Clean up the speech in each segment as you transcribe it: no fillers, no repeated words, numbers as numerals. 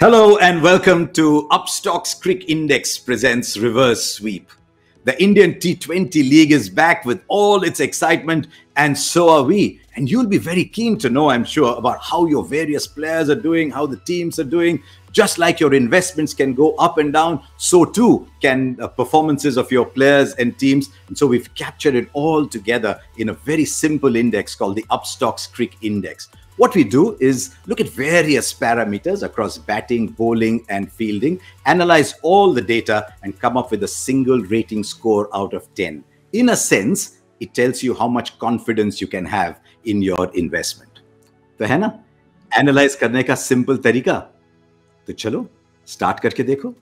Hello and welcome to Upstock's Cric Index presents Reverse Sweep. The Indian T20 League is back with all its excitement, and so are we. And you'll be very keen to know, I'm sure, about how your various players are doing, how the teams are doing. Just like your investments can go up and down, so too can performances of your players and teams. And so we've captured it all together in a very simple index called the Upstock's Cric Index. What we do is look at various parameters across batting, bowling, and fielding, analyze all the data, and come up with a single rating score out of 10. In a sense, it tells you how much confidence you can have in your investment. तो है ना? Analyze करने का simple तरीका. तो चलो start करके देखो.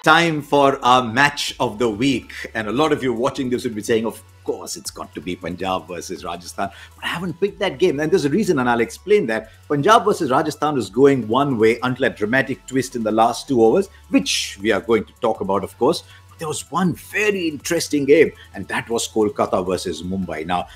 Time for our match of the week, and a lot of you watching this would be saying, of course it's got to be Punjab versus Rajasthan, but I haven't picked that game, and there's a reason, and I'll explain that. Punjab versus Rajasthan is going one way until a dramatic twist in the last 2 overs, which we are going to talk about, of course. But there was one very interesting game, and that was Kolkata versus Mumbai. Now,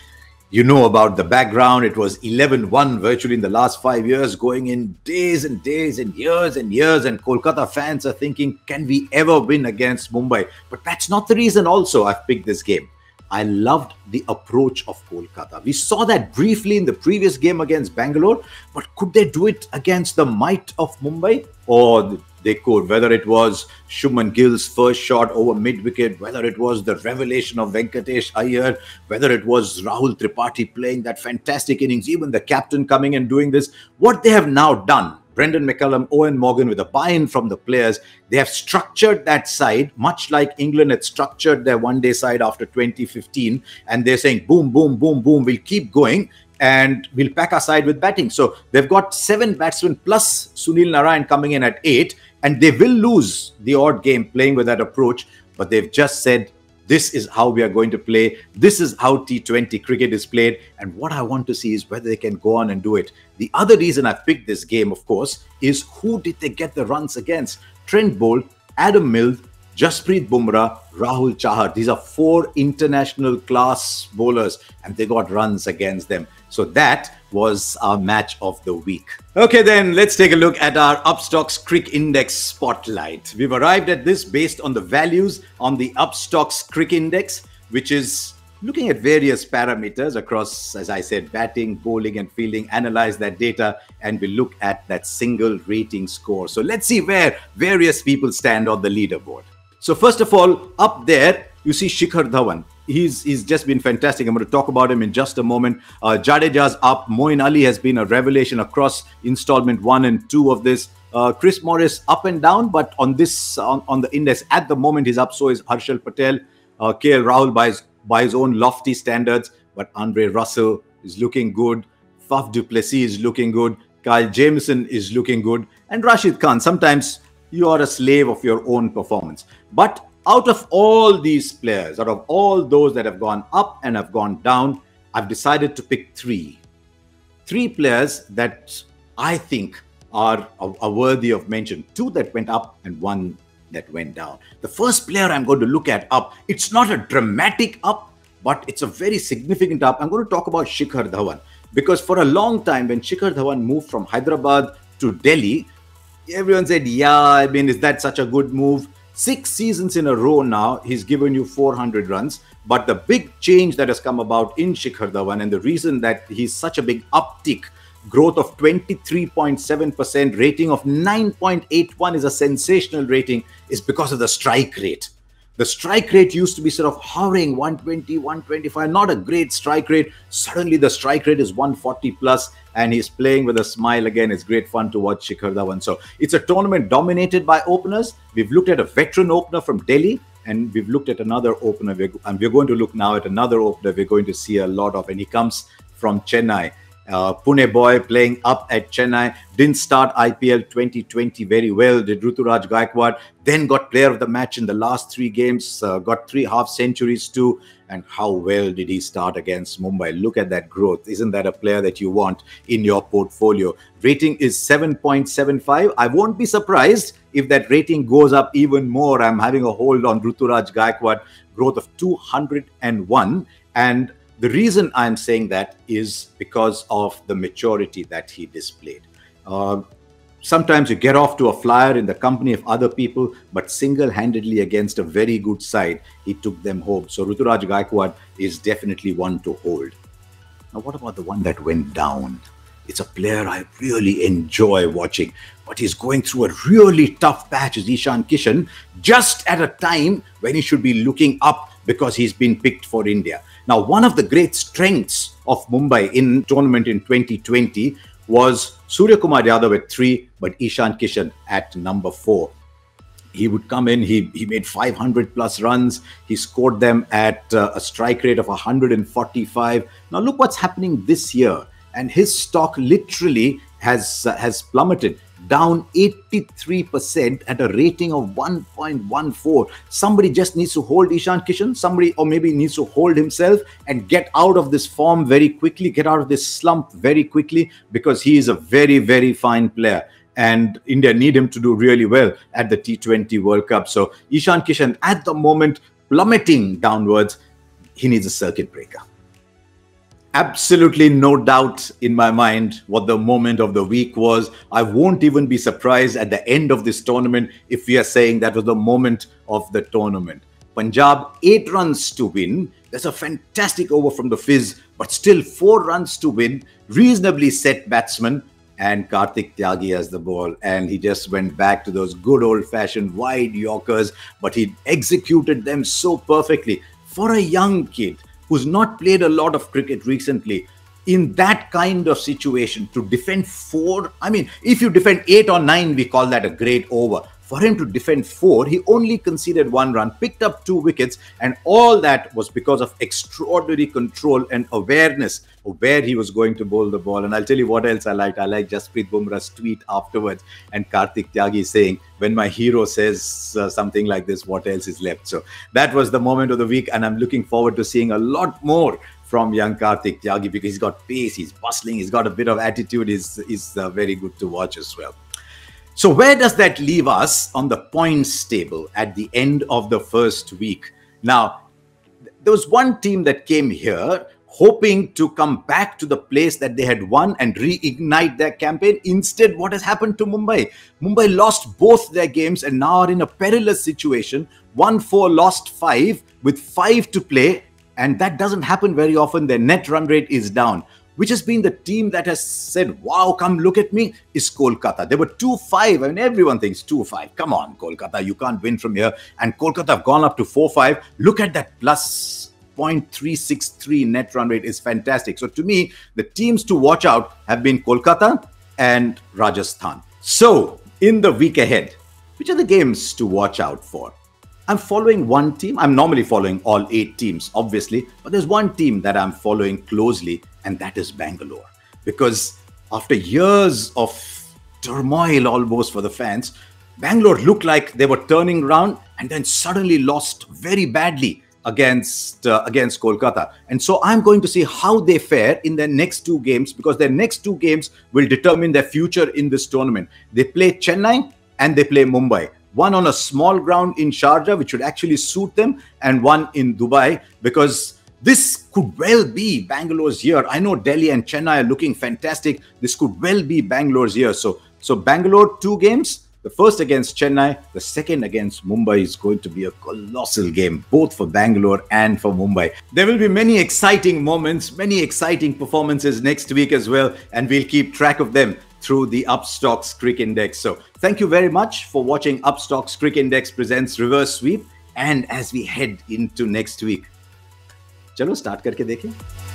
you know about the background. It was 11-1 virtually in the last 5 years, going in days and days and years and years. And Kolkata fans are thinking, can we ever win against Mumbai? But that's not the reason also I've picked this game. I loved the approach of Kolkata. We saw that briefly in the previous game against Bangalore, but could they do it against the might of Mumbai? Or they could, whether it was Shubman Gill's first shot over mid-wicket, whether it was the revelation of Venkatesh Iyer, whether it was Rahul Tripathi playing that fantastic innings, even the captain coming and doing this. What they have now done, Brendan McCullum, Owen Morgan, with a buy-in from the players, they have structured that side much like England had structured their one-day side after 2015. And they're saying, boom, boom, boom, boom, we'll keep going and we'll pack our side with batting. So they've got 7 batsmen plus Sunil Narayan coming in at 8. And they will lose the odd game playing with that approach. But they've just said, this is how we are going to play. This is how T20 cricket is played. And what I want to see is whether they can go on and do it. The other reason I've picked this game, of course, is who did they get the runs against? Trent Boult, Adam Mills, Jasprit Bumrah, Rahul Chahar. These are 4 international class bowlers, and they got runs against them. So that was our match of the week. Okay, then let's take a look at our Upstock's Cric Index spotlight. We've arrived at this based on the values on the Upstock's Cric Index, which is looking at various parameters across, as I said, batting, bowling, and fielding, analyze that data, and we look at that single rating score. So let's see where various people stand on the leaderboard. So first of all, up there, you see Shikhar Dhawan. He's just been fantastic. I'm going to talk about him in just a moment. Jadeja's up. Moeen Ali has been a revelation across installment 1 and 2 of this. Chris Morris up and down, but on this on the index at the moment he's up. So is Harshal Patel. KL Rahul by his own lofty standards, but Andre Russell is looking good. Faf du Plessis is looking good. Kyle Jamieson is looking good, and Rashid Khan. Sometimes you are a slave of your own performance, but out of all these players, out of all those that have gone up and have gone down, I've decided to pick 3 players that I think are worthy of mention. 2 that went up and 1 that went down. The first player I'm going to look at up, it's not a dramatic up, but it's a very significant up. I'm going to talk about Shikhar Dhawan, because for a long time when Shikhar Dhawan moved from Hyderabad to Delhi, everyone said, yeah, I mean, is that such a good move? 6 seasons in a row now, he's given you 400 runs. But the big change that has come about in Shikhar Dhawan, and the reason that he's such a big uptick, growth of 23.7%, rating of 9.81 is a sensational rating, is because of the strike rate. The strike rate used to be sort of hovering 120, 125, not a great strike rate. Suddenly the strike rate is 140 plus, and he's playing with a smile again. It's great fun to watch Shikhar Dhawan. So it's a tournament dominated by openers. We've looked at a veteran opener from Delhi, and we've looked at another opener. And we're going to look now at another opener we're going to see a lot of, and he comes from Chennai. Pune boy playing up at Chennai, didn't start IPL 2020 very well, did Ruturaj Gaikwad, then got player of the match in the last 3 games, got 3 half centuries too. And how well did he start against Mumbai? Look at that growth. Isn't that a player that you want in your portfolio? Rating is 7.75. I won't be surprised if that rating goes up even more. I'm having a hold on Ruturaj Gaikwad, growth of 201. And the reason I'm saying that is because of the maturity that he displayed. Sometimes you get off to a flyer in the company of other people, but single-handedly against a very good side, he took them home. So Ruturaj Gaikwad is definitely one to hold. Now, what about the one that went down? It's a player I really enjoy watching, but he's going through a really tough patch as Ishan Kishan, just at a time when he should be looking up because he's been picked for India. Now, one of the great strengths of Mumbai in tournament in 2020 was Surya Kumar Yadav at 3, but Ishan Kishan at number 4. He would come in, he made 500 plus runs. He scored them at a strike rate of 145. Now look what's happening this year. And his stock literally has plummeted down 83% at a rating of 1.14. Somebody just needs to hold Ishan Kishan, somebody or maybe needs to hold himself and get out of this form very quickly, get out of this slump very quickly, because he is a very, very fine player. And India need him to do really well at the T20 World Cup. So Ishan Kishan at the moment plummeting downwards. He needs a circuit breaker. Absolutely no doubt in my mind what the moment of the week was. I won't even be surprised at the end of this tournament if we are saying that was the moment of the tournament. Punjab, 8 runs to win. That's a fantastic over from the Fizz, but still 4 runs to win. Reasonably set batsman. And Kartik Tyagi has the ball, and he just went back to those good old-fashioned wide Yorkers, but he executed them so perfectly. For a young kid who's not played a lot of cricket recently, in that kind of situation, to defend 4, I mean, if you defend 8 or 9, we call that a great over. For him to defend 4, he only conceded 1 run, picked up 2 wickets, and all that was because of extraordinary control and awareness of where he was going to bowl the ball. And I'll tell you what else I liked. I like Jasprit Bumrah's tweet afterwards, and Kartik Tyagi saying, when my hero says something like this, what else is left? So that was the moment of the week, and I'm looking forward to seeing a lot more from young Kartik Tyagi, because he's got pace, he's bustling, he's got a bit of attitude, he's very good to watch as well. So where does that leave us on the points table at the end of the first week? Now, there was one team that came here hoping to come back to the place that they had won and reignite their campaign. Instead, what has happened to Mumbai? Mumbai lost both their games and now are in a perilous situation. Won 4, lost 5 with 5 to play. And that doesn't happen very often. Their net run rate is down. Which has been the team that has said, wow, come look at me, is Kolkata. They were 2-5. I mean, everyone thinks 2-5. Come on, Kolkata, you can't win from here. And Kolkata have gone up to 4-5. Look at that plus 0.363 net run rate is fantastic. So to me, the teams to watch out have been Kolkata and Rajasthan. So in the week ahead, which are the games to watch out for? I'm following one team. I'm normally following all 8 teams, obviously, but there's one team that I'm following closely, and that is Bangalore. Because after years of turmoil almost for the fans, Bangalore looked like they were turning around and then suddenly lost very badly against Kolkata. And so I'm going to see how they fare in their next 2 games, because their next 2 games will determine their future in this tournament. They play Chennai and they play Mumbai. One on a small ground in Sharjah, which would actually suit them, and one in Dubai, because this could well be Bangalore's year. I know Delhi and Chennai are looking fantastic. This could well be Bangalore's year. So Bangalore, 2 games. The first against Chennai, the second against Mumbai is going to be a colossal game, both for Bangalore and for Mumbai. There will be many exciting moments, many exciting performances next week as well, and we'll keep track of them through the Upstox Cric Index. So thank you very much for watching Upstox Cric Index presents Reverse Sweep. And as we head into next week, चलो start करके देखें.